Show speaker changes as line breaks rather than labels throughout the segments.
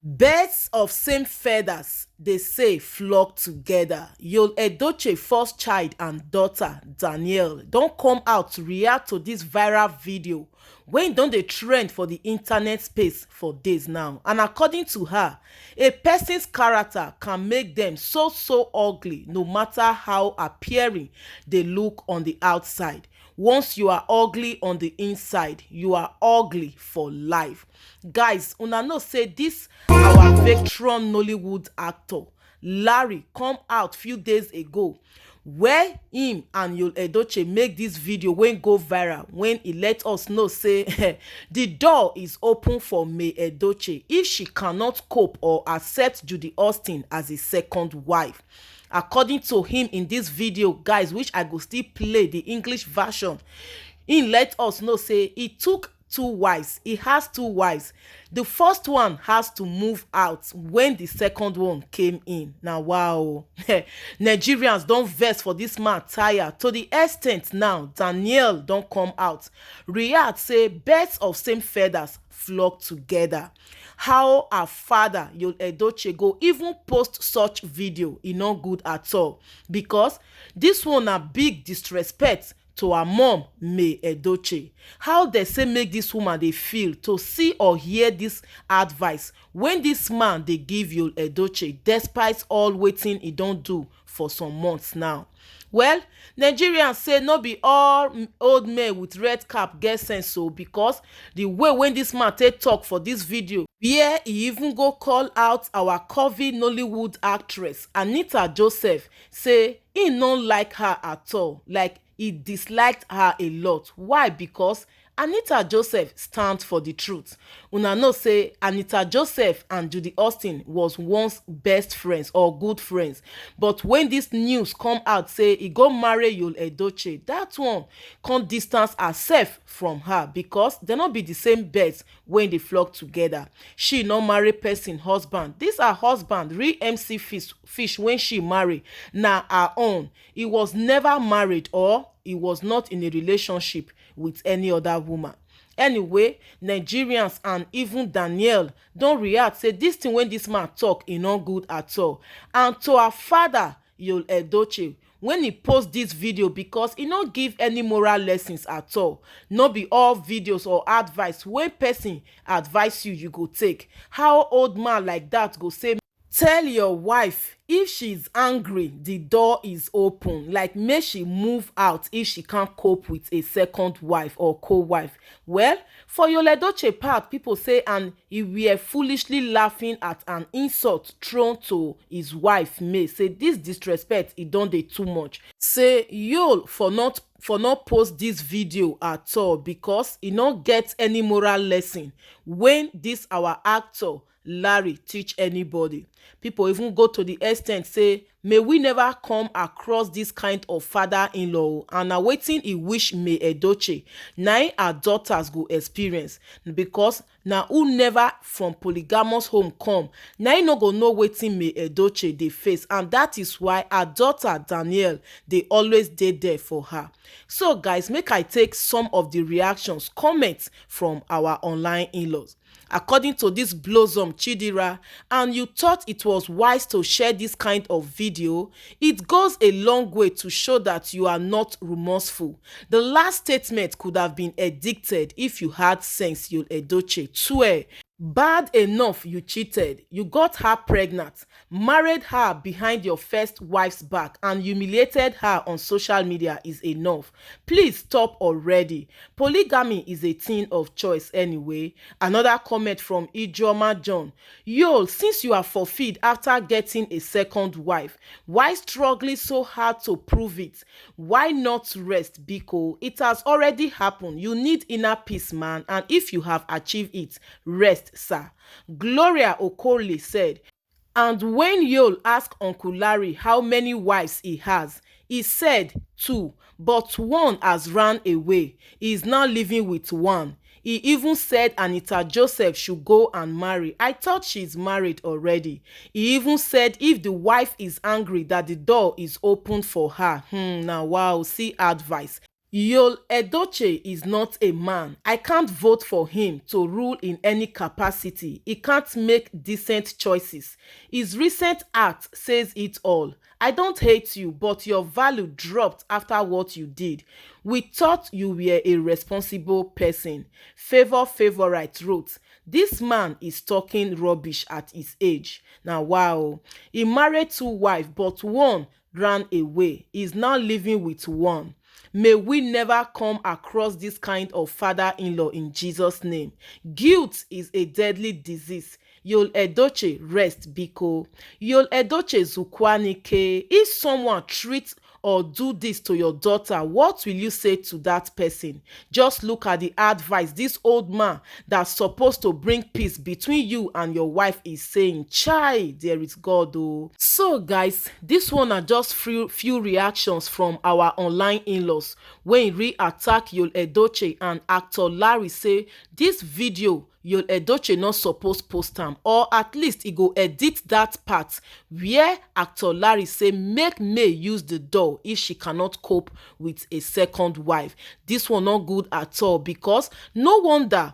Birds of same feathers, they say, flock together. Yul Edochie first child and daughter, Danielle, don come out to react to this viral video wey don dey trend for the internet space for days now. And according to her, a person's character can make them so ugly no matter how appearing they look on the outside. Once you are ugly on the inside, you are ugly for life. Guys, una know say this our veteran Nollywood actor Larry come out few days ago where him and Yul Edochie make this video wey go viral when he let us know say the door is open for May Edochie if she cannot cope or accept Judy Austin as a second wife. According to him in this video, guys, which I go still play the English version, he let us know say he took two wives. He has two wives. The first one has to move out when the second one came in. Now wow. Nigerians don vex for this man tire to the extent now Danielle don come out react say birds of same feathers flock together. How her father Yul Edochie go even post such video, e no good at all, because this one na big disrespect to her mom May Edochie. How they say make this woman dey feel to see or hear this advice when this man dey give Yul Edochie despite all wetin e don do for some months now. Well, Nigerians say no be all old men with red cap get sense o, because the way when this man take talk for this video where he even go call out our curvy Nollywood actress Anita Joseph, say he no like her at all, like he disliked her a lot. Why? Because Anita Joseph stands for the truth. Una know say Anita Joseph and Judy Austin was once best friends or good friends, but when this news come out say he go marry Yul Edochie, that one come distance herself from her because they no be the same birds when they flock together. She no marry person husband. This her husband, real MC Fish when she marry na her own. He was never married or he was not in a relationship with any other woman. Anyway, Nigerians and even Danielle don react say this thing when this man talk e no good at all. And to her father Yul Edochie, when he post this video, because he no give any moral lessons at all. No be all videos or advice when person advise you, you go take. How old man like that go say tell your wife if she's angry the door is open, like make she move out if she can't cope with a second wife or co-wife? Well, for Yul Edochie part, people say and he were foolishly laughing at an insult thrown to his wife May, say this disrespect e don dey too much. Say Yul for not post this video at all because e no get any moral lesson when this our actor Larry teach anybody. People even go to the extent say may we never come across this kind of father-in-law, and na wetin e wish May Edochie na im her daughters go experience, because na who never from polygamous home come na im no go know wetin May Edochie dey face, and that is why her daughter Danielle dey always dey there for her. So guys, make I take some of the reactions, comments from our online in-laws. According to this Blossom Chidira, and you thought it was wise to share this kind of video, it goes a long way to show that you are not remorseful. The last statement could have been edicted if you had sense, Yul Edochie. Swear. Bad enough you cheated, you got her pregnant, married her behind your first wife's back, and humiliated her on social media is enough. Please stop already. Polygamy is a thing of choice anyway. Another comment from Ijoma John. Yul, since you are forfeit after getting a second wife, why struggling so hard to prove it? Why not rest, Biko? It has already happened. You need inner peace, man, and if you have achieved it, rest, sir. Gloria Okoli said, and when Yul asked Uncle Larry how many wives he has, he said two, but one has run away. He is now living with one. He even said Anita Joseph should go and marry. I thought she's married already. He even said if the wife is angry that the door is open for her. Now wow, see advice. Yul Edochie is not a man. I can't vote for him to rule in any capacity. He can't make decent choices. His recent act says it all. I don't hate you, but your value dropped after what you did. We thought you were a responsible person. Favorite wrote, this man is talking rubbish at his age. Now, wow. He married 2 wives, but one ran away. He's now living with one. May we never come across this kind of father-in-law in Jesus' name. Guilt is a deadly disease. Yul Edochie rest biko. Yul Edochie zukwanike. If someone treats or do this to your daughter, what will you say to that person? Just look at the advice this old man that's supposed to bring peace between you and your wife is saying. Chai, there is God oh. So guys, this one are just few reactions from our online in-laws when re-attack Yul Edochie, and actor Larry say this video Yul Edochie not suppose post am, or at least he go edit that part where actor Larry say make May use the door if she cannot cope with a second wife. This one not good at all, because no wonder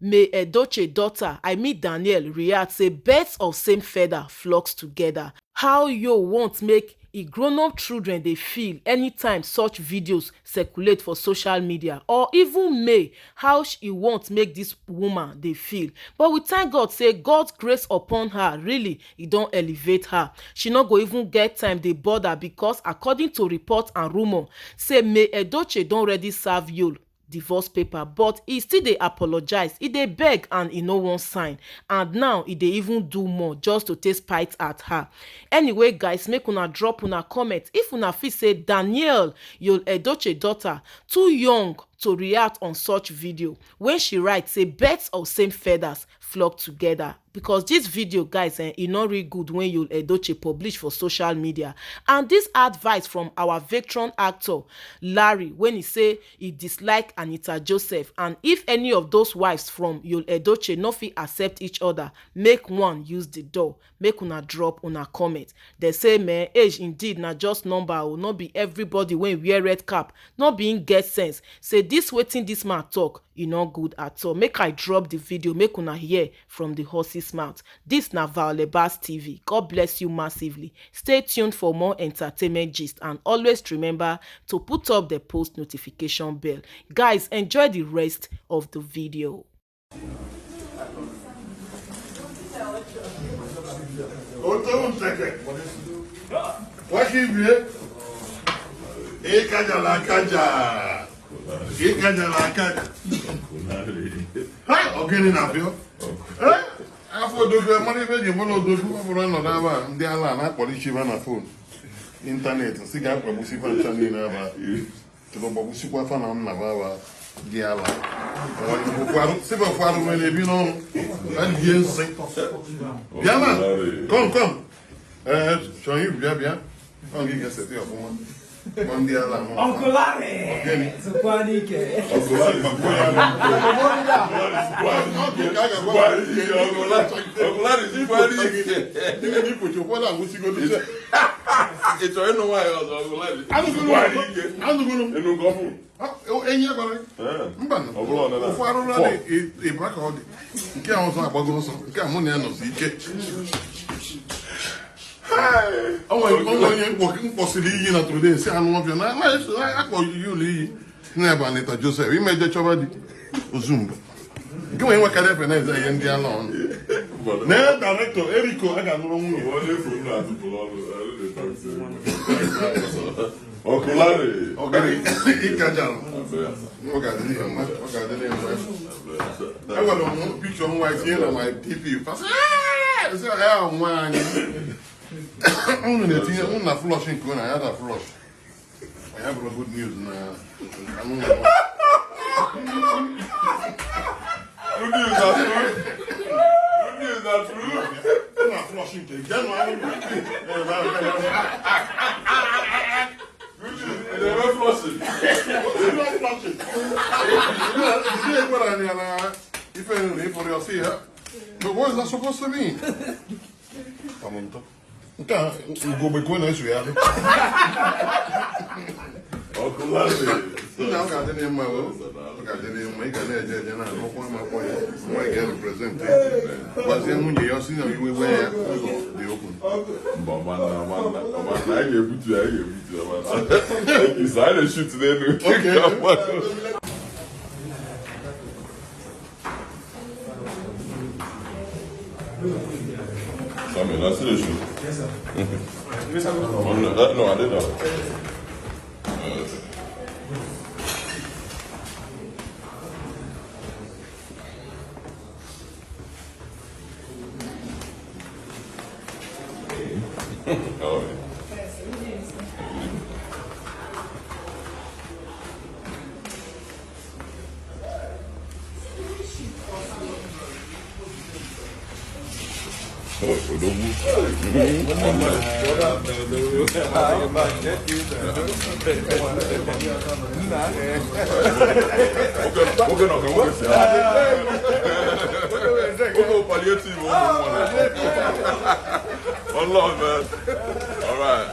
May Edochie daughter, I mean Danielle, react say birds of same feather flocks together. How you want make grown-up children dey feel anytime such videos circulate for social media, or even May, how she want make this woman dey feel. But we thank God say God's grace upon her, really e don elevate her. She no go even get time dey bother, because according to report and rumour say May Edochie don already serve Yul divorce paper, but he still dey apologize, he dey beg, and he no wan sign, and now he dey even do more just to take spite at her. Anyway guys, make una drop una comment if una feel say Danielle, Yul Edochie daughter, too young to react on such video when she write say birds of same feathers flock together, because this video guys e no really good when Yul Edochie publish for social media. And this advice from our veteran actor Larry when he say he dislike Anita Joseph, and if any of those wives from Yul Edochie no fit accept each other, make one use the door. Make una drop una comment. They say man, age indeed na just number o, no be everybody when wear red cap no be im get sense. Say this wetin this man talk e no good at all. Make I drop the video, make una hear from the horse's mouth. This na Violebas TV. God bless you massively. Stay tuned for more entertainment gist, and always remember to put up the post notification bell. Guys, enjoy the rest of the video.
Ogini na fio. Afọ dogo money be je mono dogo for no da ba ndị ala na akpọlichi ba na phone. Internet si ga akpọbusi fa channel na ba. To bo busi kwa fa na na ba di ala. O bo kwaru se ba kwaru me le bi no. An bien se. Bien là. Come. Show you bien. On dit que c'était au moment. Mondiala.
Uncle Larry. Zupanike. Uncle Larry.
Anita Joseph, we made the trouble. Zoom. Go and work at it, and then the alone. No, director, Erico, I got no Uncle Larry. Okay, I want to picture on my here on my TV. I'm not flushing. I had a flush. I have good news now. Good news are true. I'm not flushing. They're not flushing. If anything for your see her. But what is that supposed to mean? Go back when I see her. Uncle Larry. Now got the name of got the name make a legend and I don't want my boy. Why get represented? But then when you see them, you wear the open.
I didn't shoot today. Okay. Sammy, that's the issue.
Yes, sir.
No, I didn't. Oh, yeah. One love, man. All right.